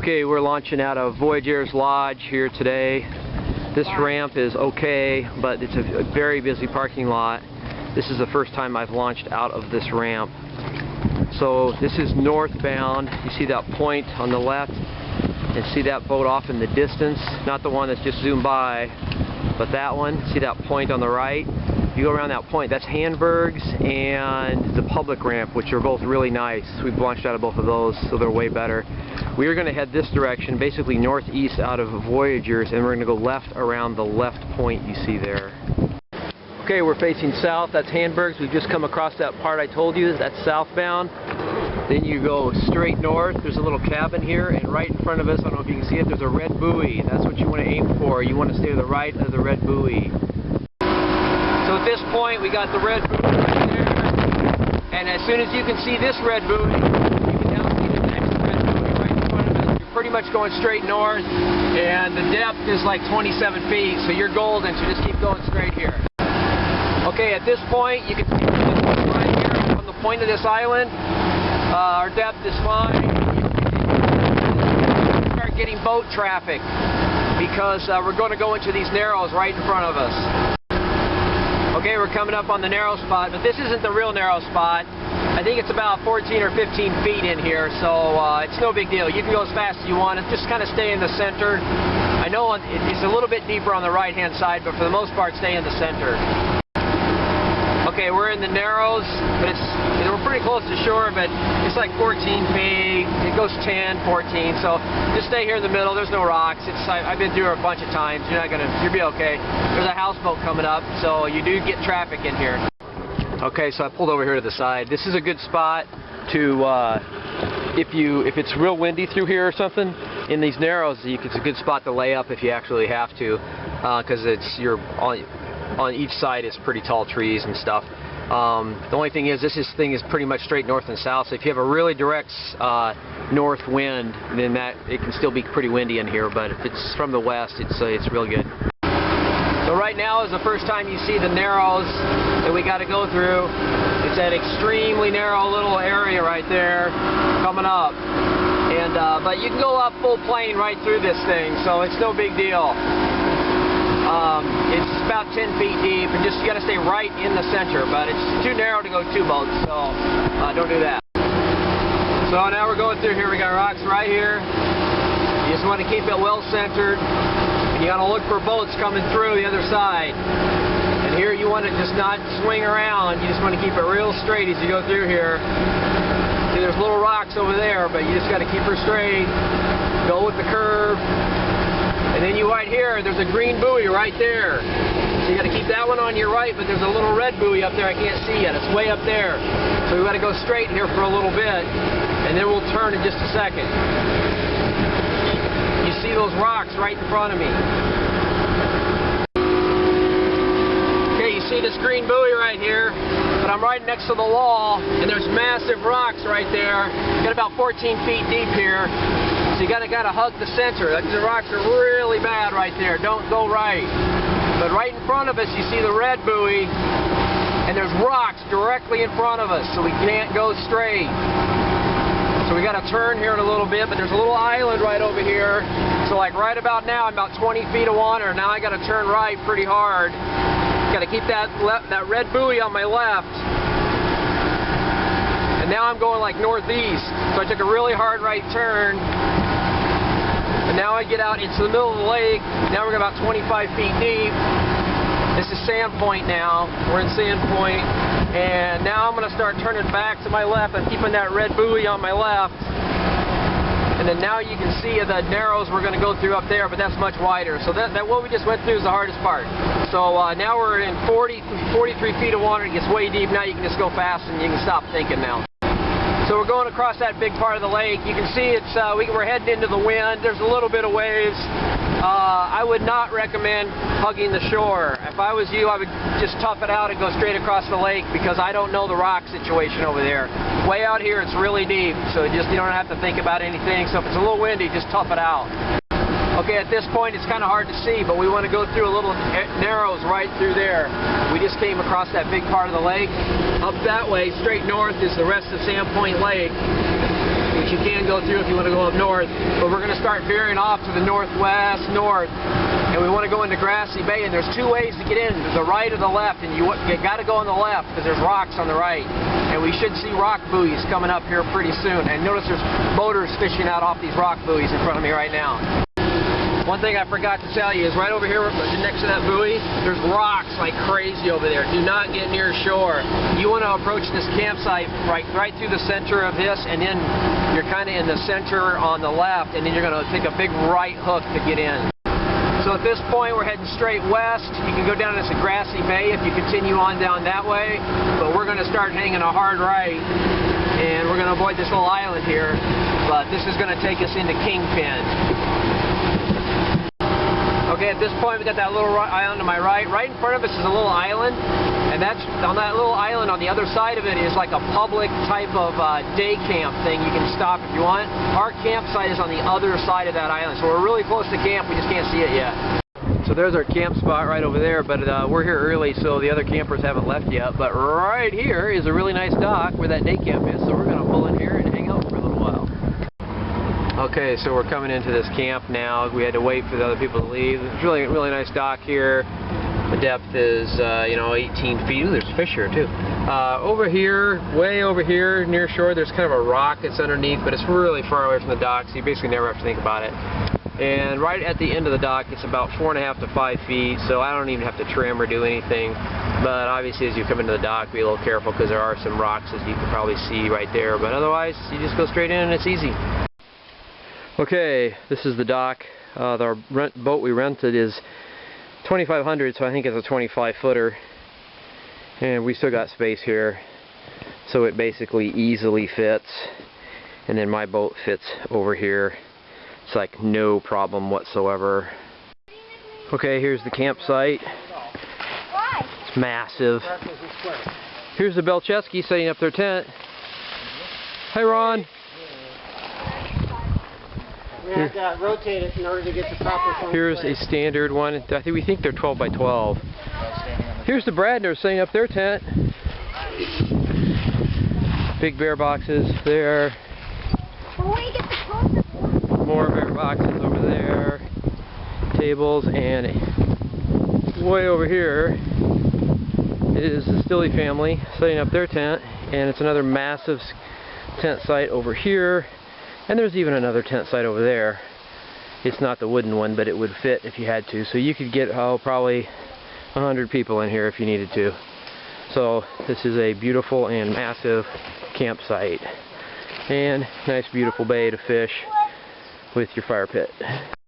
Okay, we're launching out of Voyageurs Lodge here today. This ramp is okay, but it's a very busy parking lot. This is the first time I've launched out of this ramp. So this is northbound. You see that point on the left and see that boat off in the distance. Not the one that's just zoomed by, but that one. See that point on the right? You go around that point, that's Handberg's and the public ramp, which are both really nice. We've launched out of both of those, so they're way better. We are going to head this direction, basically northeast out of Voyageurs, and we're going to go left around the left point you see there. Okay, we're facing south. That's Handberg's. We've just come across that part I told you. That's southbound. Then you go straight north. There's a little cabin here, and right in front of us, I don't know if you can see it, there's a red buoy. That's what you want to aim for. You want to stay to the right of the red buoy. So at this point, we got the red buoy right there, and as soon as you can see this red buoy, you can now see the next red buoy right in front of us. You're pretty much going straight north, and the depth is like 27 feet, so you're golden, so just keep going straight here. Okay, at this point, you can see right here on the point of this island, our depth is fine. You start getting boat traffic because we're going to go into these narrows right in front of us. Okay, we're coming up on the narrow spot, but this isn't the real narrow spot. I think it's about 14 or 15 feet in here, so it's no big deal. You can go as fast as you want. Just kind of stay in the center. I know it's a little bit deeper on the right-hand side, but for the most part, stay in the center. Okay, we're in the narrows, but we're pretty close to shore, but it's like 14 feet. It goes 10, 14, so just stay here in the middle. There's no rocks. I've been through it a bunch of times. You'll be okay. There's a houseboat coming up, so you do get traffic in here. Okay, so I pulled over here to the side. This is a good spot to, if it's real windy through here or something, in these narrows, it's a good spot to lay up if you actually have to, because you're on each side is pretty tall trees and stuff. The only thing is, this thing is pretty much straight north and south, so if you have a really direct north wind, then it can still be pretty windy in here, but if it's from the west, it's real good. So right now is the first time you see the narrows that we got to go through. It's that extremely narrow little area right there coming up. And but you can go up full plane right through this thing, so it's no big deal. It's about 10 feet deep, and you got to stay right in the center, but it's too narrow to go two boats, so don't do that. So now we're going through here. We got rocks right here. You just want to keep it well centered, and you got to look for boats coming through the other side. And here you want to just not swing around. You just want to keep it real straight as you go through here. See, there's little rocks over there, but you just got to keep her straight. Go with the curve. And then right here, there's a green buoy right there. So you got to keep that one on your right, but there's a little red buoy up there I can't see yet. It's way up there. So we got to go straight here for a little bit, and then we'll turn in just a second. You see those rocks right in front of me. Okay, you see this green buoy right here, but I'm right next to the wall, and there's massive rocks right there. Got about 14 feet deep here. So you gotta hug the center. The rocks are really bad right there. Don't go right. But right in front of us, you see the red buoy, and there's rocks directly in front of us, so we can't go straight. So we gotta turn here in a little bit, but there's a little island right over here. So like right about now, I'm about 20 feet of water. Now I gotta turn right pretty hard. Gotta keep that red buoy on my left. And now I'm going like northeast. So I took a really hard right turn. And now I get out into the middle of the lake. Now we're about 25 feet deep. This is Sandpoint now. We're in Sandpoint. And now I'm going to start turning back to my left and keeping that red buoy on my left. And then now you can see the narrows we're going to go through up there, but that's much wider. So that what we just went through is the hardest part. So now we're in 43 feet of water. It gets way deep. Now you can just go fast and you can stop thinking now. So we're going across that big part of the lake. You can see we're heading into the wind. There's a little bit of waves. I would not recommend hugging the shore. If I was you, I would just tough it out and go straight across the lake because I don't know the rock situation over there. Way out here, it's really deep, so you don't have to think about anything. So if it's a little windy, just tough it out. Okay, at this point it's kind of hard to see, but we want to go through a little narrows right through there. We just came across that big part of the lake. Up that way, straight north, is the rest of Sandpoint Lake. which you can go through if you want to go up north. But we're going to start veering off to the northwest, north, and we want to go into Grassy Bay. And there's two ways to get in: the right or the left. And you got to go on the left because there's rocks on the right. And we should see rock buoys coming up here pretty soon. And notice there's boaters fishing out off these rock buoys in front of me right now. One thing I forgot to tell you is right over here next to that buoy, there's rocks like crazy over there. Do not get near shore. You want to approach this campsite right through the center of this, and then you're kind of in the center on the left, and then you're going to take a big right hook to get in. So at this point we're heading straight west. You can go down this Grassy Bay if you continue on down that way, but we're going to start hanging a hard right, and we're going to avoid this little island here, but this is going to take us into Kingpin. Okay, at this point we got that little island to my right. Right in front of us is a little island, and that's on that little island on the other side of it is like a public type of day camp thing. You can stop if you want. Our campsite is on the other side of that island, so we're really close to camp. We just can't see it yet. So there's our camp spot right over there, but we're here early, so the other campers haven't left yet. But right here is a really nice dock where that day camp is, so we're going to pull in here and hang out for a little while. Okay, so we're coming into this camp now. We had to wait for the other people to leave. It's really nice dock here. The depth is, 18 feet. Ooh, there's fish here too. Over here, way over here near shore, there's kind of a rock that's underneath, but it's really far away from the dock, so you basically never have to think about it. And right at the end of the dock, it's about 4.5 to 5 feet, so I don't even have to trim or do anything. But obviously, as you come into the dock, be a little careful because there are some rocks, as you can probably see right there. But otherwise, you just go straight in and it's easy. Okay, this is the dock. The boat we rented is 2,500, so I think it's a 25-footer. And we still got space here, so it basically easily fits. And then my boat fits over here. It's like no problem whatsoever. Okay, here's the campsite. It's massive. Here's the Belcheski setting up their tent. Hi, Ron. We had to rotate it in order to get the proper. Here's a standard one. We think they're 12 by 12. Here's the Bradner setting up their tent. Big bear boxes there. More bear boxes over there. Tables, and way over here is the Stilley family setting up their tent, and it's another massive tent site over here. And there's even another tent site over there. It's not the wooden one, but it would fit if you had to. So you could get, probably 100 people in here if you needed to. So this is a beautiful and massive campsite. And nice beautiful bay to fish with your fire pit.